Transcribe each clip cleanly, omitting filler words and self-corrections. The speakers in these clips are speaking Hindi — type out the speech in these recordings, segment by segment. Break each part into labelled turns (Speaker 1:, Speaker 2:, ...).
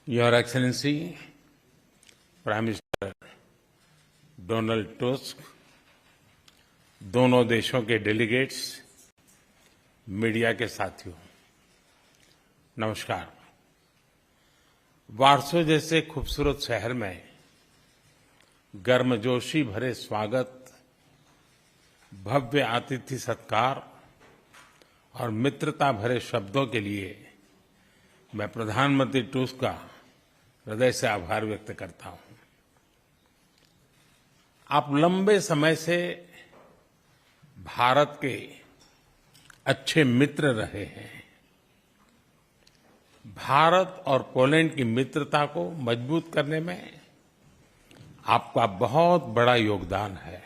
Speaker 1: Your Excellency, Prime Minister Donald tusk, दोनों देशों के डेलीगेट्स, मीडिया के साथियों, नमस्कार। वारसो जैसे खूबसूरत शहर में गर्मजोशी भरे स्वागत, भव्य आतिथ्य सत्कार और मित्रता भरे शब्दों के लिए मैं प्रधानमंत्री टस्क का हृदय से आभार व्यक्त करता हूं। आप लंबे समय से भारत के अच्छे मित्र रहे हैं। भारत और पोलैंड की मित्रता को मजबूत करने में आपका बहुत बड़ा योगदान है।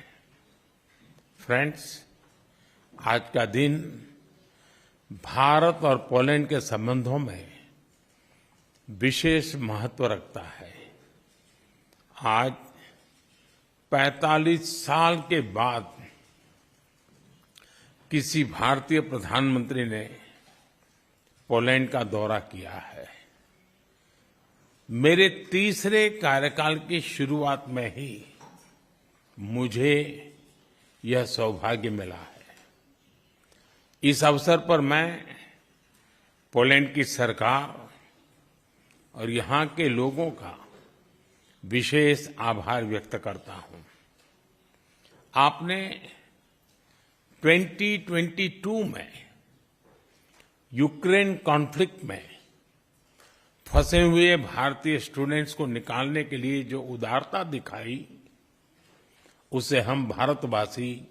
Speaker 1: फ्रेंड्स, आज का दिन भारत और पोलैंड के संबंधों में विशेष महत्व रखता है। आज 45 साल के बाद किसी भारतीय प्रधानमंत्री ने पोलैंड का दौरा किया है। मेरे तीसरे कार्यकाल की शुरुआत में ही मुझे यह सौभाग्य मिला है। इस अवसर पर मैं पोलैंड की सरकार और यहाँ के लोगों का विशेष आभार व्यक्त करता हूं। आपने 2022 में यूक्रेन कॉन्फ्लिक्ट में फंसे हुए भारतीय स्टूडेंट्स को निकालने के लिए जो उदारता दिखाई, उसे हम भारतवासी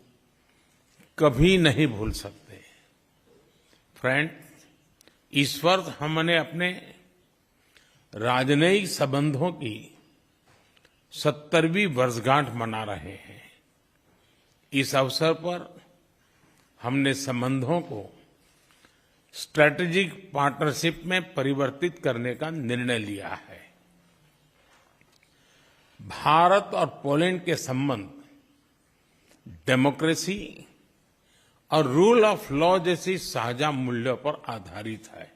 Speaker 1: कभी नहीं भूल सकते। फ्रेंड, इस वर्ष हमने अपने राजनयिक संबंधों की 70वीं वर्षगांठ मना रहे हैं। इस अवसर पर हमने संबंधों को स्ट्रैटेजिक पार्टनरशिप में परिवर्तित करने का निर्णय लिया है। भारत और पोलैंड के संबंध डेमोक्रेसी और रूल ऑफ लॉ जैसी साझा मूल्यों पर आधारित है।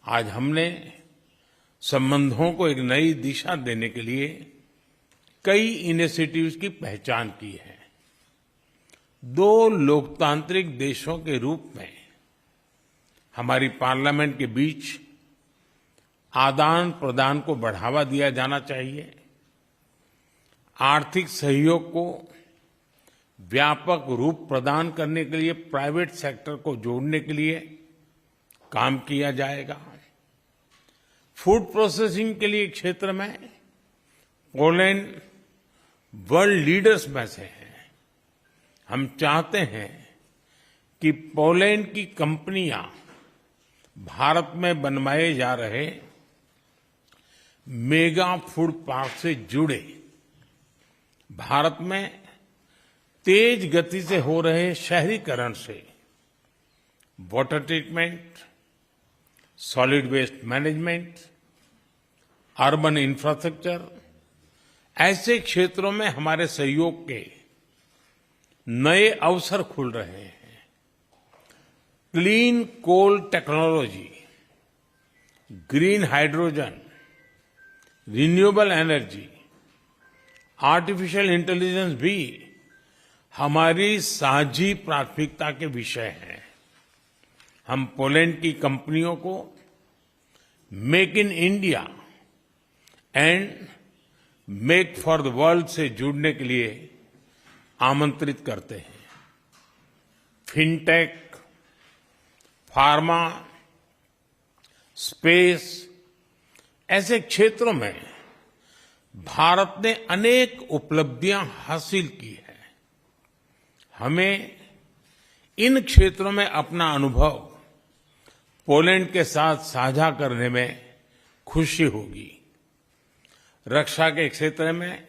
Speaker 1: आज हमने संबंधों को एक नई दिशा देने के लिए कई इनिशिएटिव्स की पहचान की है। दो लोकतांत्रिक देशों के रूप में हमारी पार्लियामेंट के बीच आदान प्रदान को बढ़ावा दिया जाना चाहिए। आर्थिक सहयोग को व्यापक रूप प्रदान करने के लिए प्राइवेट सेक्टर को जोड़ने के लिए काम किया जाएगा। फूड प्रोसेसिंग के लिए क्षेत्र में पोलैंड वर्ल्ड लीडर्स में से है। हम चाहते हैं कि पोलैंड की कंपनियां भारत में बनवाए जा रहे मेगा फूड पार्क से जुड़े। भारत में तेज गति से हो रहे शहरीकरण से water treatment, solid waste management, urban infrastructure, ऐसे क्षेत्रों में हमारे सहयोग के नए अवसर खुल रहे हैं। Clean coal technology, green hydrogen, renewable energy, artificial intelligence भी हमारी साझी प्राथमिकता के विषय हैं। हम पोलैंड की कंपनियों को make in India and make for the world से जुड़ने के लिए आमंत्रित करते हैं। फिनटेक, फार्मा, स्पेस, ऐसे क्षेत्रों में भारत ने अनेक उपलब्धियां हासिल की हैं। हमें इन क्षेत्रों में अपना अनुभव पोलैंड के साथ साझा करने में खुशी होगी। रक्षा के क्षेत्र में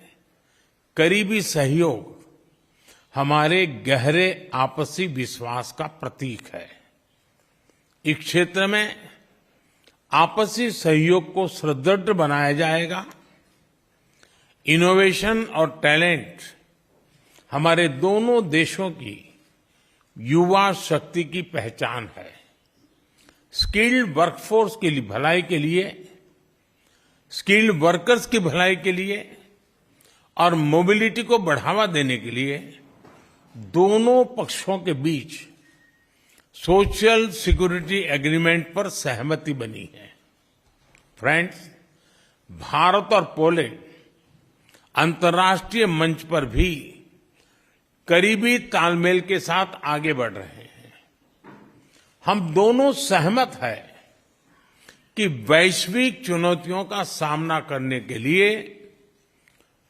Speaker 1: करीबी सहयोग हमारे गहरे आपसी विश्वास का प्रतीक है। इस क्षेत्र में आपसी सहयोग को सुदृढ़ बनाया जाएगा। इनोवेशन और टैलेंट हमारे दोनों देशों की युवा शक्ति की पहचान है। स्किल्ड वर्कफोर्स की भलाई के लिए स्किल्ड वर्कर्स की भलाई के लिए और मोबिलिटी को बढ़ावा देने के लिए दोनों पक्षों के बीच सोशल सिक्योरिटी एग्रीमेंट पर सहमति बनी है। फ्रेंड्स, भारत और पोलैंड अंतर्राष्ट्रीय मंच पर भी करीबी तालमेल के साथ आगे बढ़ रहे हैं। हम दोनों सहमत हैं कि वैश्विक चुनौतियों का सामना करने के लिए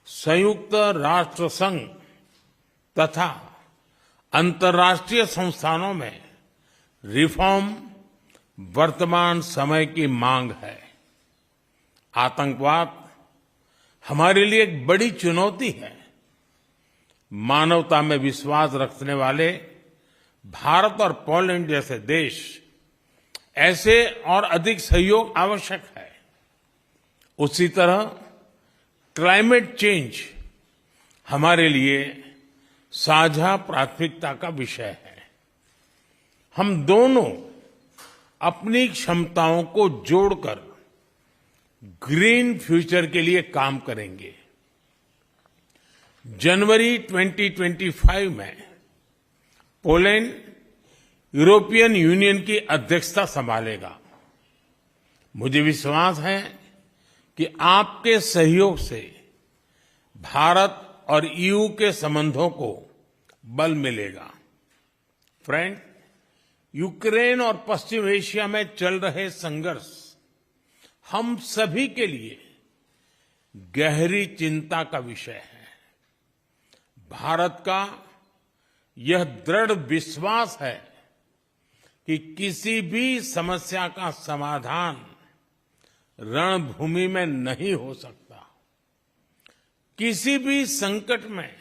Speaker 1: संयुक्त राष्ट्र संघ तथा अंतर्राष्ट्रीय संस्थानों में रिफॉर्म वर्तमान समय की मांग है। आतंकवाद हमारे लिए एक बड़ी चुनौती है। मानवता में विश्वास रखने वाले भारत और पोलैंड जैसे देश ऐसे और अधिक सहयोग आवश्यक है। उसी तरह क्लाइमेट चेंज हमारे लिए साझा प्राथमिकता का विषय है। हम दोनों अपनी क्षमताओं को जोड़कर ग्रीन फ्यूचर के लिए काम करेंगे। जनवरी 2025 में पोलैंड यूरोपियन यूनियन की अध्यक्षता संभालेगा। मुझे विश्वास है कि आपके सहयोग से भारत और ईयू के संबंधों को बल मिलेगा। फ्रेंड, यूक्रेन और पश्चिम एशिया में चल रहे संघर्ष हम सभी के लिए गहरी चिंता का विषय है। भारत का यह दृढ़ विश्वास है कि किसी भी समस्या का समाधान रणभूमि में नहीं हो सकता। किसी भी संकट में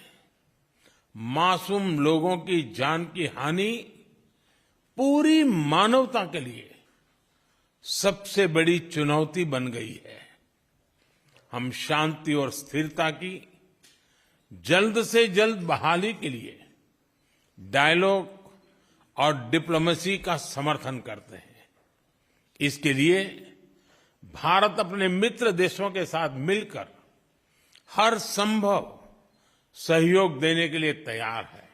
Speaker 1: मासूम लोगों की जान की हानि पूरी मानवता के लिए सबसे बड़ी चुनौती बन गई है। हम शांति और स्थिरता की जल्द से जल्द बहाली के लिए डायलॉग और डिप्लोमेसी का समर्थन करते हैं। इसके लिए भारत अपने मित्र देशों के साथ मिलकर हर संभव सहयोग देने के लिए तैयार है।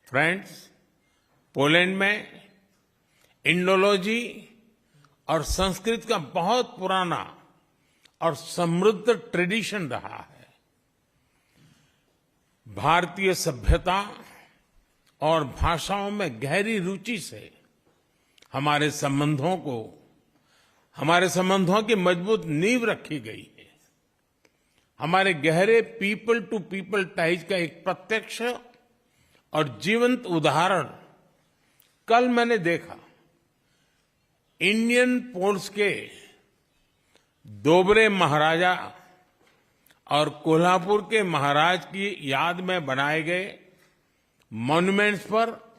Speaker 1: फ्रेंड्स, पोलैंड में इंडोलॉजी और संस्कृत का बहुत पुराना और समृद्ध ट्रेडिशन रहा है। भारतीय सभ्यता और भाषाओं में गहरी रुचि से हमारे संबंधों की मजबूत नींव रखी गई है। हमारे गहरे पीपल टू पीपल टाइज का एक प्रत्यक्ष और जीवंत उदाहरण कल मैंने देखा। इंडियन पोर्ट्स के दोबरे महाराजा और कोल्हापुर के महाराज की याद में बनाए गए मॉन्यूमेंट्स पर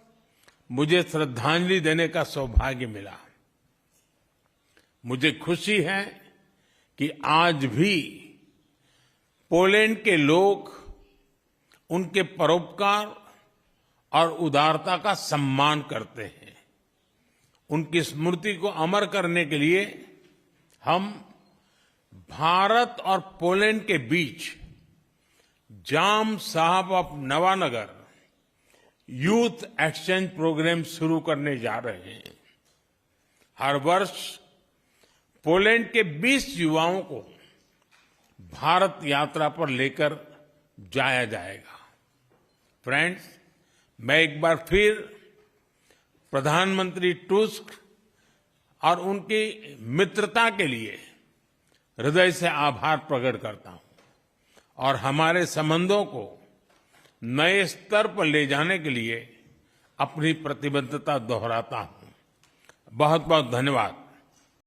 Speaker 1: मुझे श्रद्धांजलि देने का सौभाग्य मिला। मुझे खुशी है कि आज भी पोलैंड के लोग उनके परोपकार और उदारता का सम्मान करते हैं। उनकी स्मृति को अमर करने के लिए हम भारत और पोलैंड के बीच जाम साहब of Nawanagar youth exchange program शुरू करने जा रहे हैं। हर वर्ष पोलैंड के 20 युवाओं को भारत यात्रा पर लेकर जाया जाएगा। फ्रेंड्स, मैं एक बार फिर प्रधानमंत्री टुस्क और उनकी मित्रता के लिए हृदय से आभार प्रकट करता हूं और हमारे संबंधों को नए स्तर पर ले जाने के लिए अपनी प्रतिबद्धता दोहराता हूं। बहुत बहुत धन्यवाद।